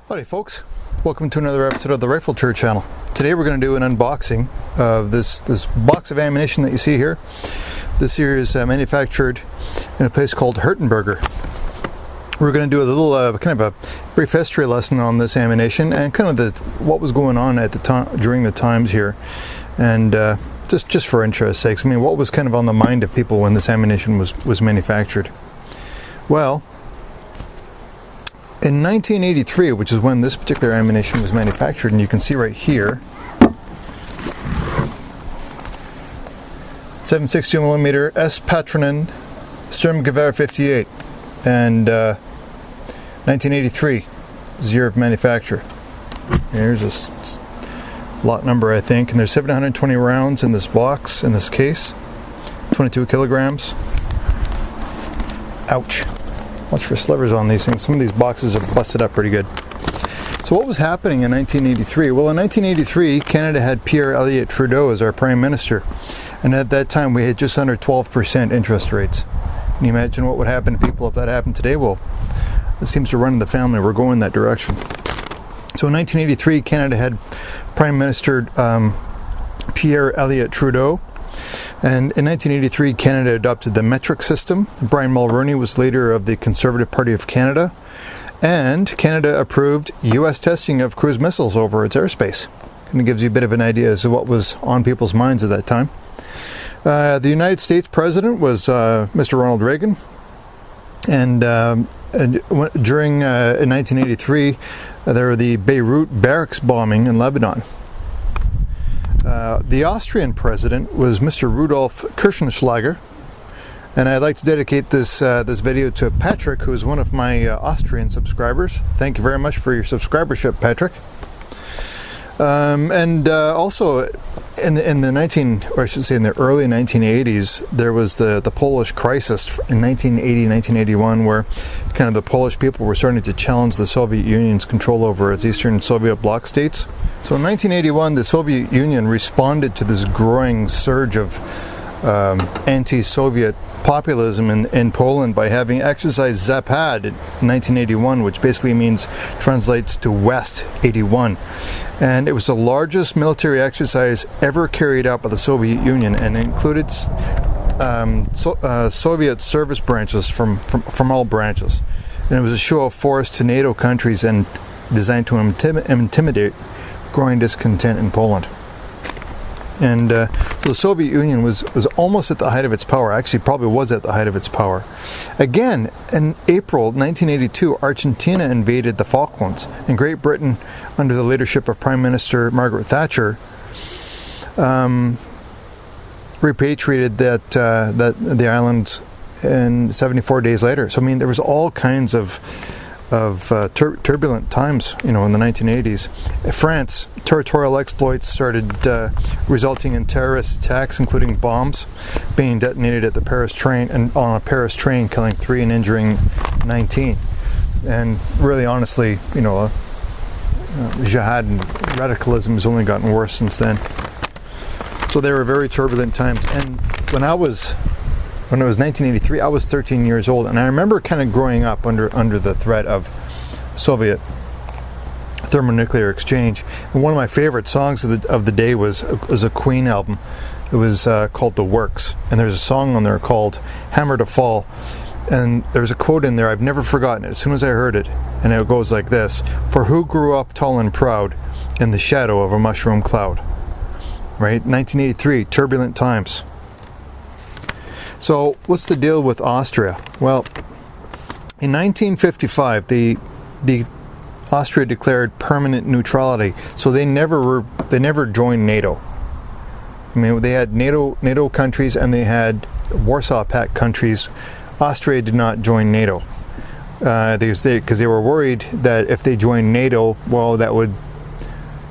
Howdy folks, welcome to another episode of the Riflechair channel. Today we're going to do an unboxing of this box of ammunition that you see here. This here is manufactured in a place called Hirtenburger. We're going to do a little kind of a brief history lesson on this ammunition and kind of what was going on at the time during the times here, and just for interest sakes. I mean, what was kind of on the mind of people when this ammunition was manufactured? Well, in 1983, which is when this particular ammunition was manufactured, and you can see right here, 7.62mm S Patronen Sturmgewehr 58, and 1983 is year of manufacture. Here's a lot number, I think, and there's 720 rounds in this box, in this case, 22 kilograms. Ouch. Watch for slivers on these things. Some of these boxes are busted up pretty good. So what was happening in 1983? Well, in 1983, Canada had Pierre Elliott Trudeau as our Prime Minister. And at that time, we had just under 12% interest rates. Can you imagine what would happen to people if that happened today? Well, it seems to run in the family. We're going that direction. So in 1983, Canada had Prime Minister Pierre Elliott Trudeau. And in 1983, Canada adopted the metric system. Brian Mulroney was leader of the Conservative Party of Canada. And Canada approved U.S. testing of cruise missiles over its airspace. And it gives you a bit of an idea as to what was on people's minds at that time. The United States President was Mr. Ronald Reagan. And during in 1983, there were the Beirut barracks bombing in Lebanon. The Austrian president was Mr. Rudolf Kirchenschlager, and I'd like to dedicate this video to Patrik, who is one of my Austrian subscribers. Thank you very much for your subscribership, Patrik. Also, in the early 1980s, there was the Polish crisis in 1980-1981, where kind of the Polish people were starting to challenge the Soviet Union's control over its Eastern Soviet bloc states. So in 1981, the Soviet Union responded to this growing surge of anti-Soviet populism in Poland by having exercise Zapad in 1981, which basically translates to West 81. And it was the largest military exercise ever carried out by the Soviet Union, and included Soviet service branches from all branches. And it was a show of force to NATO countries and designed to intimidate growing discontent in Poland. And so the Soviet Union was almost at the height of its power. Actually, probably was at the height of its power. Again, in April 1982, Argentina invaded the Falklands, and Great Britain, under the leadership of Prime Minister Margaret Thatcher, repatriated the islands in 74 days later. So I mean, there was all kinds of turbulent times, in the 1980s. France, territorial exploits started resulting in terrorist attacks, including bombs being detonated at the Paris train and on a Paris train, killing 3 and injuring 19. And really, honestly, jihad and radicalism has only gotten worse since then. So they were very turbulent times. And when it was 1983, I was 13 years old, and I remember kind of growing up under the threat of Soviet thermonuclear exchange. And one of my favorite songs of the day was a Queen album. It was called The Works, and there's a song on there called Hammer to Fall. And there's a quote in there, I've never forgotten it, as soon as I heard it, and it goes like this: "For who grew up tall and proud in the shadow of a mushroom cloud?" Right? 1983, turbulent times. So what's the deal with Austria? Well, in 1955, the Austria declared permanent neutrality, so they never joined NATO. I mean, they had NATO countries and they had Warsaw Pact countries. Austria did not join NATO because they were worried that if they joined NATO, well, that would,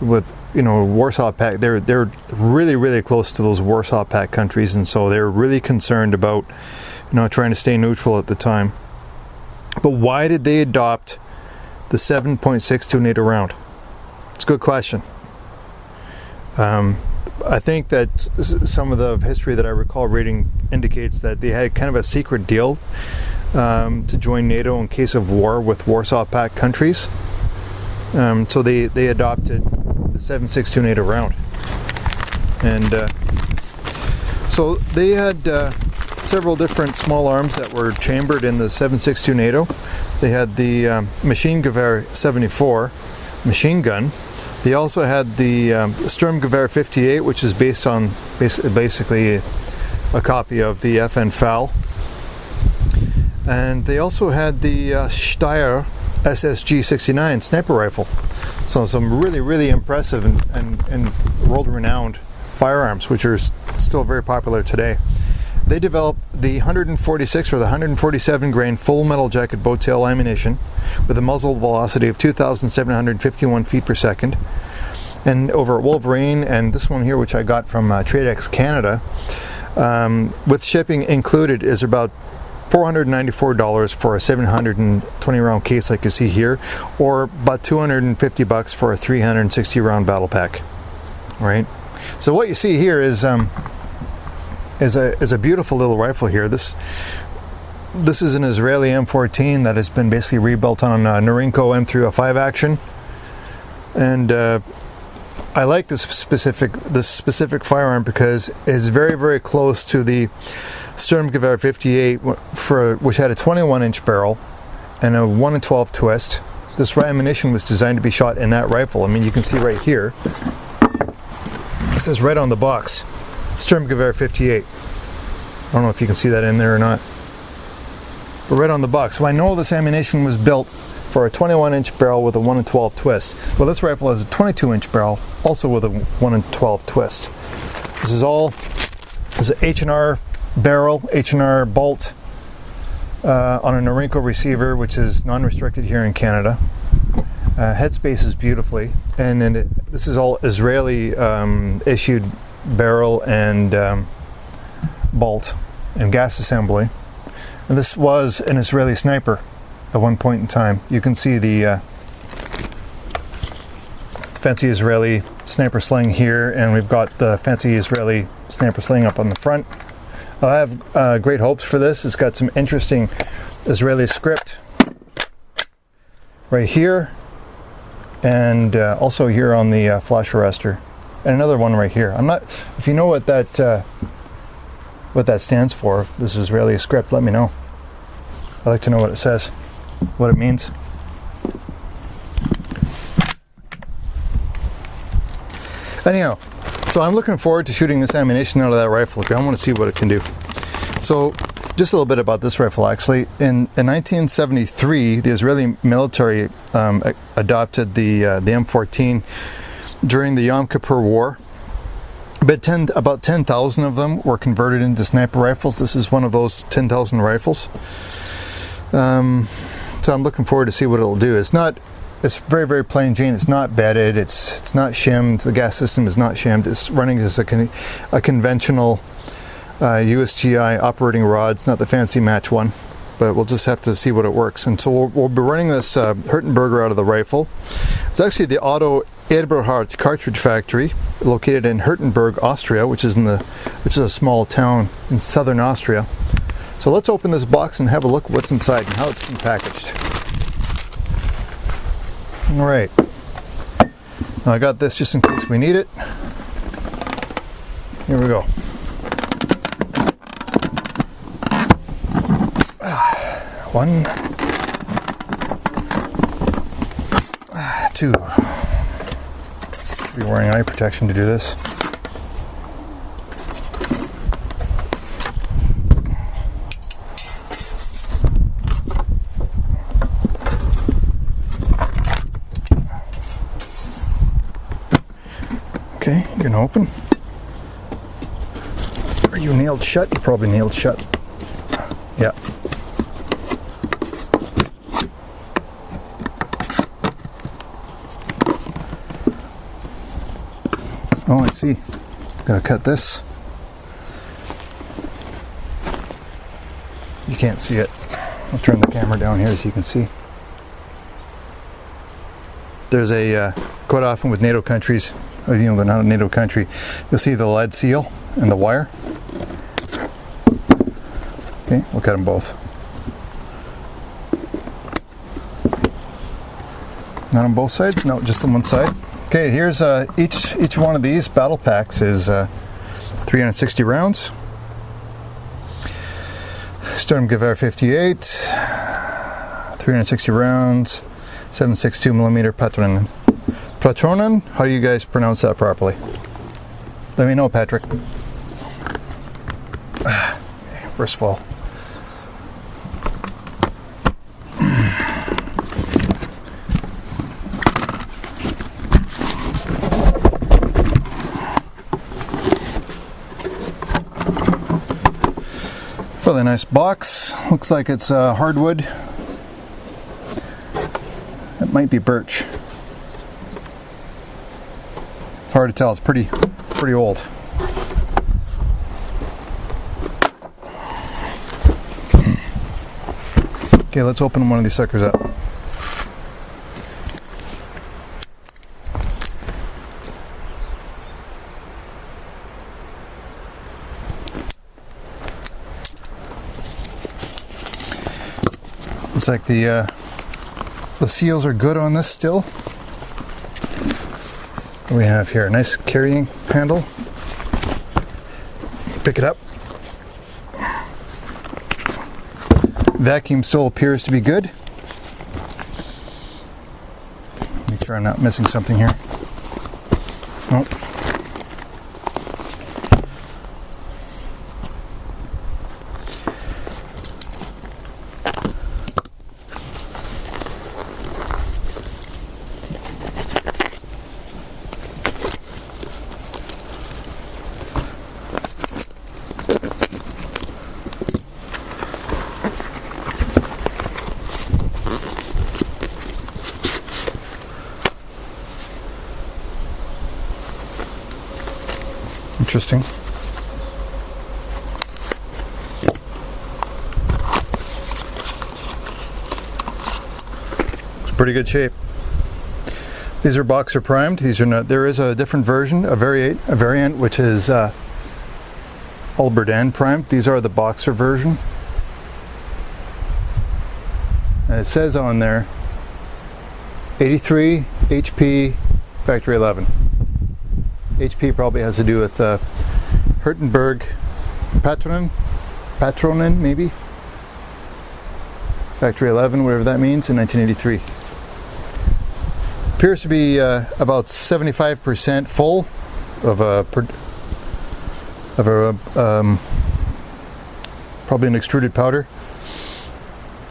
with Warsaw Pact, they're really, really close to those Warsaw Pact countries, and so they were really concerned about trying to stay neutral at the time. But why did they adopt the 7.62 Nato round? It's a good question. I think that some of the history that I recall reading indicates that they had kind of a secret deal to join NATO in case of war with Warsaw Pact countries. So they adopted the 7.62 Nato round. And so they had several different small arms that were chambered in the 7.62 Nato. They had the Maschinengewehr 74 machine gun. They also had the Sturmgewehr 58, which is based on basically a copy of the FN FAL. And they also had the Steyr SSG 69 sniper rifle. So some really impressive and world-renowned firearms, which are still very popular today. They developed the 146 or the 147 grain full metal jacket bow tail ammunition with a muzzle velocity of 2,751 feet per second. And over at Wolverine, and this one here, which I got from Tradex Canada, with shipping included, is about $494 for a 720 round case like you see here, or about $250 for a 360 round battle pack. Right? So what you see here is a beautiful little rifle here. This is an Israeli M14 that has been basically rebuilt on a Norinco M305 action, and I like this specific firearm because it's very close to the Sturmgewehr 58, which had a 21-inch barrel and a 1 in 12 twist. This ammunition was designed to be shot in that rifle. I mean, you can see right here. It says right on the box, Sturmgewehr 58. I don't know if you can see that in there or not, but right on the box. So I know this ammunition was built for a 21-inch barrel with a 1 in 12 twist. Well, this rifle has a 22-inch barrel, also with a 1 in 12 twist. This is an H&R barrel, H&R bolt on a Norinco receiver, which is non-restricted here in Canada. Headspace is beautifully, and this is all Israeli issued barrel and bolt and gas assembly. And this was an Israeli sniper at one point in time. You can see the fancy Israeli sniper sling here, and we've got the fancy Israeli sniper sling up on the front. I have great hopes for this. It's got some interesting Israeli script right here, and also here on the flash arrestor, and another one right here. I'm not, if you know what that stands for, this Israeli script, let me know. I'd like to know what it says, what it means. Anyhow, so I'm looking forward to shooting this ammunition out of that rifle. I want to see what it can do. So just a little bit about this rifle actually. In 1973, the Israeli military adopted the M14 during the Yom Kippur War. About 10,000 of them were converted into sniper rifles. This is one of those 10,000 rifles. So I'm looking forward to see what it'll do. It's very plain Jane. It's not bedded. It's not shimmed. The gas system is not shimmed. It's running as a conventional USGI operating rod. It's not the fancy match one, but we'll just have to see what it works. And so we'll be running this Hirtenburger out of the rifle. It's actually the Otto Eberhard cartridge factory located in Hirtenburg, Austria, which is a small town in southern Austria. So let's open this box and have a look at what's inside and how it's been packaged. All right. Now I got this just in case we need it. Here we go. One, two. Be wearing eye protection to do this. Okay, you're gonna open. Are you nailed shut? You're probably nailed shut. Yeah. Oh, I see. Gotta cut this. You can't see it. I'll turn the camera down here so you can see. There's a, quite often with NATO countries, or, you know, they're not a NATO country, you'll see the lead seal and the wire. Okay, we'll cut them both. Not on both sides? No, just on one side. Okay, here's each one of these battle packs is 360 rounds. Sturmgewehr 58, 360 rounds, 7.62 millimeter Patronen. Patronen? How do you guys pronounce that properly? Let me know, Patrik. First of all. Really nice box. Looks like it's hardwood. It might be birch. It's hard to tell. It's pretty old. Okay, let's open one of these suckers up. Looks like the seals are good on this still. What do we have here? A nice carrying handle. Pick it up. Vacuum still appears to be good. Make sure I'm not missing something here. Nope. Interesting. It's pretty good shape. These are boxer primed. These are not. There is a different version, a variant which is Alberdan primed. These are the boxer version, and it says on there 83 HP, factory 11. HP probably has to do with Hirtenburg Patronen maybe? Factory 11, whatever that means, in 1983. Appears to be about 75% full of probably an extruded powder.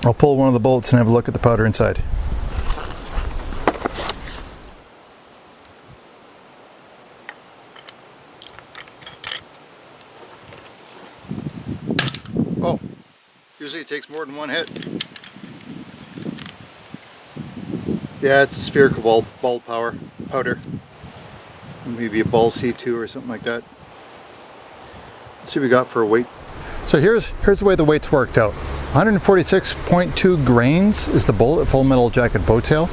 I'll pull one of the bolts and have a look at the powder inside. Oh, usually it takes more than one hit. Yeah, it's a spherical ball powder. Maybe a ball C2 or something like that. Let's see what we got for a weight. So here's the way the weight's worked out. 146.2 grains is the bullet, full metal jacket bow tail.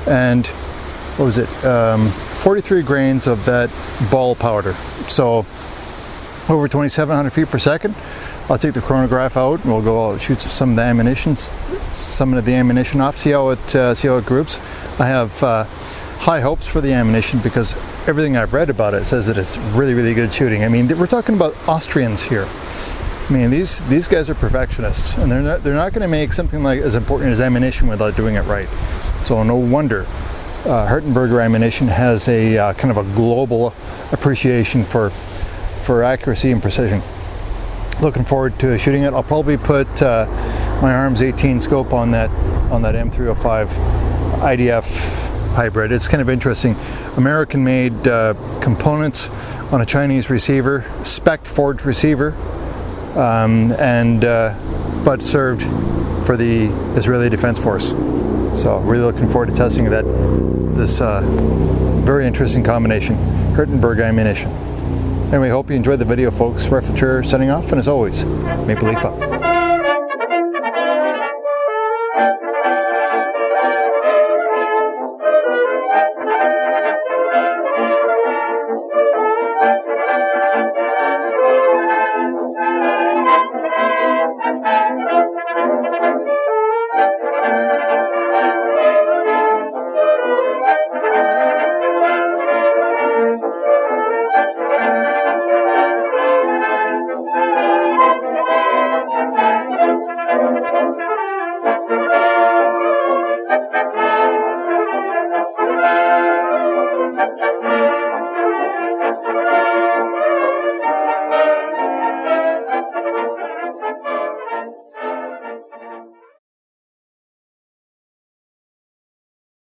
And what was it? 43 grains of that ball powder. So over 2,700 feet per second. I'll take the chronograph out and we'll go out, shoot some of the ammunition off, see how it groups. I have high hopes for the ammunition because everything I've read about it says that it's really, really good shooting. I mean, we're talking about Austrians here. I mean, these guys are perfectionists, and they're not going to make something like as important as ammunition without doing it right. So no wonder Hirtenberger ammunition has a kind of a global appreciation for accuracy and precision. Looking forward to shooting it. I'll probably put my Arms 18 scope on that M305 IDF hybrid. It's kind of interesting. American-made components on a Chinese receiver, spec forged receiver, but served for the Israeli Defense Force. So really looking forward to testing this very interesting combination, Hirtenberg ammunition. Anyway, hope you enjoyed the video, folks. Riflechair signing off, and as always, Maple Leaf up.